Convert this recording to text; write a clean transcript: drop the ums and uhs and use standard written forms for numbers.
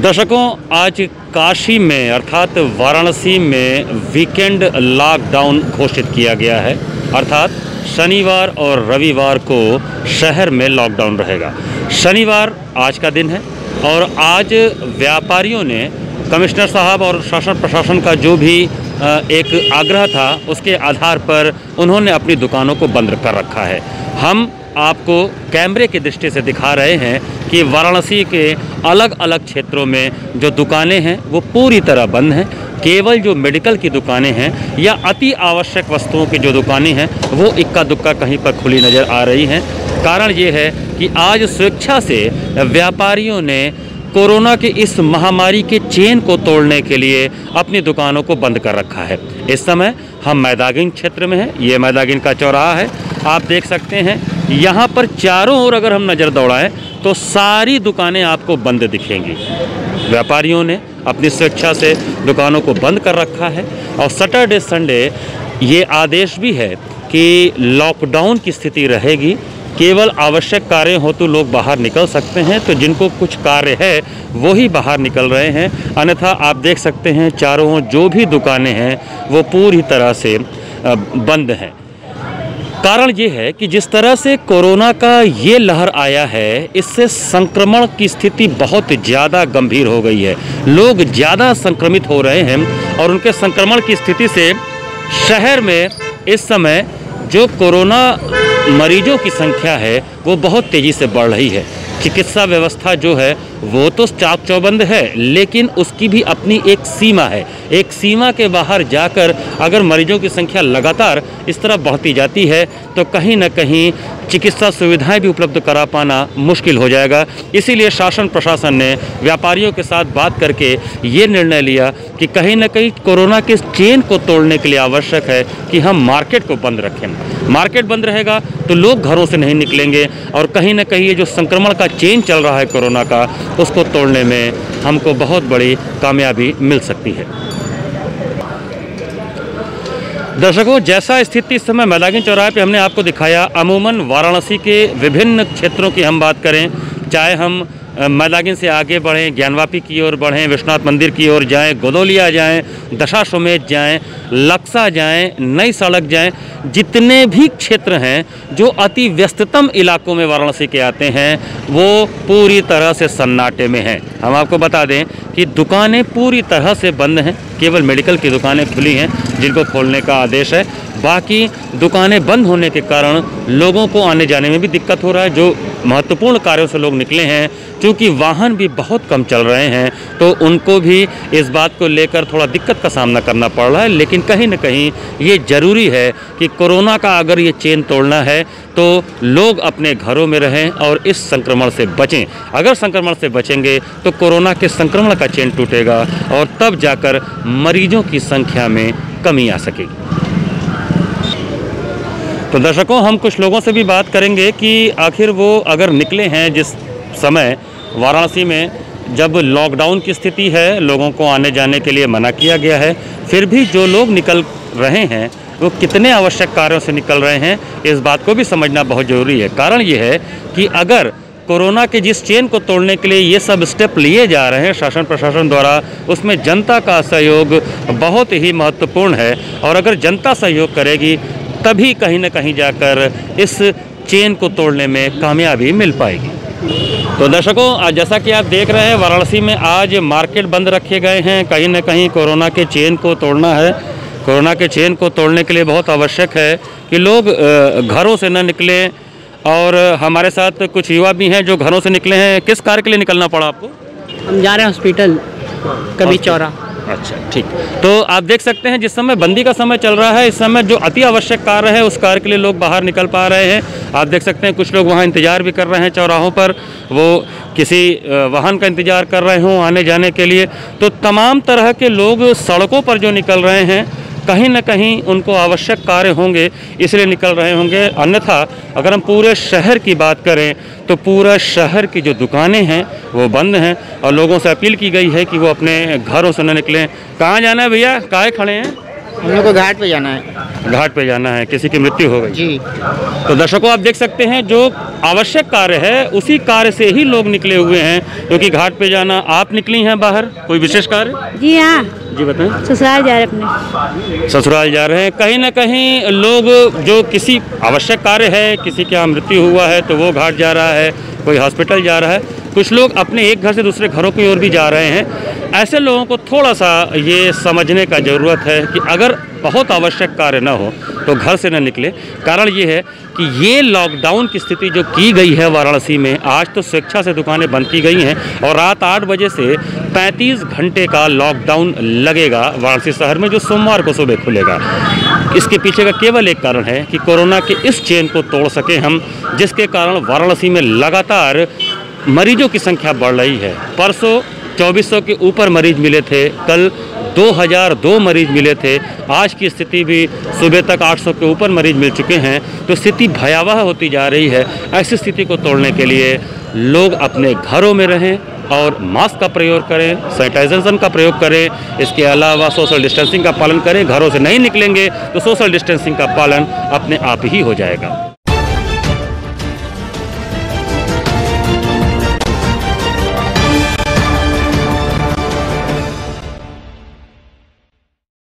दर्शकों, आज काशी में अर्थात वाराणसी में वीकेंड लॉकडाउन घोषित किया गया है। अर्थात शनिवार और रविवार को शहर में लॉकडाउन रहेगा। शनिवार आज का दिन है और आज व्यापारियों ने कमिश्नर साहब और शासन प्रशासन का जो भी एक आग्रह था उसके आधार पर उन्होंने अपनी दुकानों को बंद कर रखा है। हम आपको कैमरे की दृष्टि से दिखा रहे हैं कि वाराणसी के अलग अलग क्षेत्रों में जो दुकानें हैं वो पूरी तरह बंद हैं। केवल जो मेडिकल की दुकानें हैं या अति आवश्यक वस्तुओं की जो दुकानें हैं वो इक्का दुक्का कहीं पर खुली नज़र आ रही हैं। कारण ये है कि आज स्वेच्छा से व्यापारियों ने कोरोना के इस महामारी के चेन को तोड़ने के लिए अपनी दुकानों को बंद कर रखा है। इस समय हम मैदागिन क्षेत्र में हैं। ये मैदागिन का चौराहा है, आप देख सकते हैं। यहाँ पर चारों ओर अगर हम नज़र दौड़ाएं तो सारी दुकानें आपको बंद दिखेंगी। व्यापारियों ने अपनी स्वेच्छा से दुकानों को बंद कर रखा है और सैटरडे संडे ये आदेश भी है कि लॉकडाउन की स्थिति रहेगी। केवल आवश्यक कार्य हो तो लोग बाहर निकल सकते हैं, तो जिनको कुछ कार्य है वो ही बाहर निकल रहे हैं। अन्यथा आप देख सकते हैं चारों ओर जो भी दुकानें हैं वो पूरी तरह से बंद हैं। कारण ये है कि जिस तरह से कोरोना का ये लहर आया है, इससे संक्रमण की स्थिति बहुत ज़्यादा गंभीर हो गई है। लोग ज़्यादा संक्रमित हो रहे हैं और उनके संक्रमण की स्थिति से शहर में इस समय जो कोरोना मरीजों की संख्या है वो बहुत तेज़ी से बढ़ रही है। चिकित्सा व्यवस्था जो है वो तो चाक चौबंद है, लेकिन उसकी भी अपनी एक सीमा है। एक सीमा के बाहर जाकर अगर मरीजों की संख्या लगातार इस तरह बढ़ती जाती है तो कहीं ना कहीं चिकित्सा सुविधाएं भी उपलब्ध करा पाना मुश्किल हो जाएगा। इसीलिए शासन प्रशासन ने व्यापारियों के साथ बात करके ये निर्णय लिया कि कहीं ना कहीं कोरोना के चेन को तोड़ने के लिए आवश्यक है कि हम मार्केट को बंद रखें। मार्केट बंद रहेगा तो लोग घरों से नहीं निकलेंगे और कहीं ना कहीं ये जो संक्रमण का चेन चल रहा है कोरोना का, उसको तोड़ने में हमको बहुत बड़ी कामयाबी मिल सकती है। दर्शकों, जैसा स्थिति इस समय मैदागिन चौराहे पे हमने आपको दिखाया, अमूमन वाराणसी के विभिन्न क्षेत्रों की हम बात करें, चाहे हम मैदागिन से आगे बढ़ें, ज्ञानवापी की ओर बढ़ें, विश्वनाथ मंदिर की ओर जाएं, गोदौलिया जाएं, दशाश्वमेध जाएं, लक्सा जाएं, नई सड़क जाएं, जितने भी क्षेत्र हैं जो अति व्यस्ततम इलाकों में वाराणसी के आते हैं वो पूरी तरह से सन्नाटे में हैं। हम आपको बता दें कि दुकानें पूरी तरह से बंद हैं। केवल मेडिकल की दुकानें खुली हैं जिनको खोलने का आदेश है। बाकी दुकानें बंद होने के कारण लोगों को आने जाने में भी दिक्कत हो रहा है। जो महत्वपूर्ण कार्यों से लोग निकले हैं, क्योंकि वाहन भी बहुत कम चल रहे हैं, तो उनको भी इस बात को लेकर थोड़ा दिक्कत का सामना करना पड़ रहा है। लेकिन कहीं न कहीं ये ज़रूरी है कि कोरोना का अगर ये चेन तोड़ना है तो लोग अपने घरों में रहें और इस संक्रमण से बचें। अगर संक्रमण से बचेंगे तो कोरोना के संक्रमण का चेन टूटेगा और तब जाकर मरीजों की संख्या में कमी आ सकेगी। तो दर्शकों, हम कुछ लोगों से भी बात करेंगे कि आखिर वो अगर निकले हैं जिस समय वाराणसी में जब लॉकडाउन की स्थिति है, लोगों को आने जाने के लिए मना किया गया है, फिर भी जो लोग निकल रहे हैं वो कितने आवश्यक कार्यों से निकल रहे हैं, इस बात को भी समझना बहुत ज़रूरी है। कारण ये है कि अगर कोरोना के जिस चेन को तोड़ने के लिए ये सब स्टेप लिए जा रहे हैं शासन प्रशासन द्वारा, उसमें जनता का सहयोग बहुत ही महत्वपूर्ण है और अगर जनता सहयोग करेगी तभी कहीं न कहीं जाकर इस चेन को तोड़ने में कामयाबी मिल पाएगी। तो दर्शकों, जैसा कि आप देख रहे हैं वाराणसी में आज मार्केट बंद रखे गए हैं। कहीं न कहीं कोरोना के चेन को तोड़ना है। कोरोना के चेन को तोड़ने के लिए बहुत आवश्यक है कि लोग घरों से न निकलें। और हमारे साथ कुछ युवा भी हैं जो घरों से निकले हैं। किस कार्य के लिए निकलना पड़ा आपको? हम जा रहे हैं हॉस्पिटल कभी चौरा। अच्छा, ठीक। तो आप देख सकते हैं जिस समय बंदी का समय चल रहा है, इस समय जो अति आवश्यक कार्य है उस कार्य के लिए लोग बाहर निकल पा रहे हैं। आप देख सकते हैं कुछ लोग वहाँ इंतज़ार भी कर रहे हैं चौराहों पर, वो किसी वाहन का इंतज़ार कर रहे हों आने जाने के लिए। तो तमाम तरह के लोग सड़कों पर जो निकल रहे हैं, कहीं न कहीं उनको आवश्यक कार्य होंगे इसलिए निकल रहे होंगे। अन्यथा अगर हम पूरे शहर की बात करें तो पूरा शहर की जो दुकानें हैं वो बंद हैं और लोगों से अपील की गई है कि वो अपने घरों से न निकलें। कहाँ जाना है भैया? काहे खड़े हैं? हम लोग को घाट पे जाना है। घाट पे जाना है, किसी की मृत्यु हो गई जी। तो दर्शकों आप देख सकते हैं जो आवश्यक कार्य है उसी कार्य से ही लोग निकले हुए हैं, क्योंकि घाट पे जाना। आप निकली हैं बाहर, कोई विशेष कार्य? जी हाँ, जी बताएं। ससुराल जा रहे अपने। ससुराल जा रहे हैं। कहीं ना कहीं लोग जो किसी आवश्यक कार्य है, किसी का मृत्यु हुआ है तो वो घाट जा रहा है, कोई हॉस्पिटल जा रहा है, कुछ लोग अपने एक घर से दूसरे घरों की ओर भी जा रहे हैं। ऐसे लोगों को थोड़ा सा ये समझने का ज़रूरत है कि अगर बहुत आवश्यक कार्य न हो तो घर से न निकले। कारण ये है कि ये लॉकडाउन की स्थिति जो की गई है वाराणसी में, आज तो स्वेच्छा से दुकानें बंद की गई हैं और रात 8 बजे से 35 घंटे का लॉकडाउन लगेगा वाराणसी शहर में, जो सोमवार को सुबह खुलेगा। इसके पीछे का केवल एक कारण है कि कोरोना के इस चेन को तोड़ सकें हम, जिसके कारण वाराणसी में लगातार मरीजों की संख्या बढ़ रही है। परसों 2400 के ऊपर मरीज मिले थे, कल 2002 मरीज मिले थे। आज की स्थिति भी सुबह तक 800 के ऊपर मरीज मिल चुके हैं। तो स्थिति भयावह होती जा रही है। ऐसी स्थिति को तोड़ने के लिए लोग अपने घरों में रहें और मास्क का प्रयोग करें, सैनिटाइजेशन का प्रयोग करें। इसके अलावा सोशल डिस्टेंसिंग का पालन करें। घरों से नहीं निकलेंगे तो सोशल डिस्टेंसिंग का पालन अपने आप ही हो जाएगा।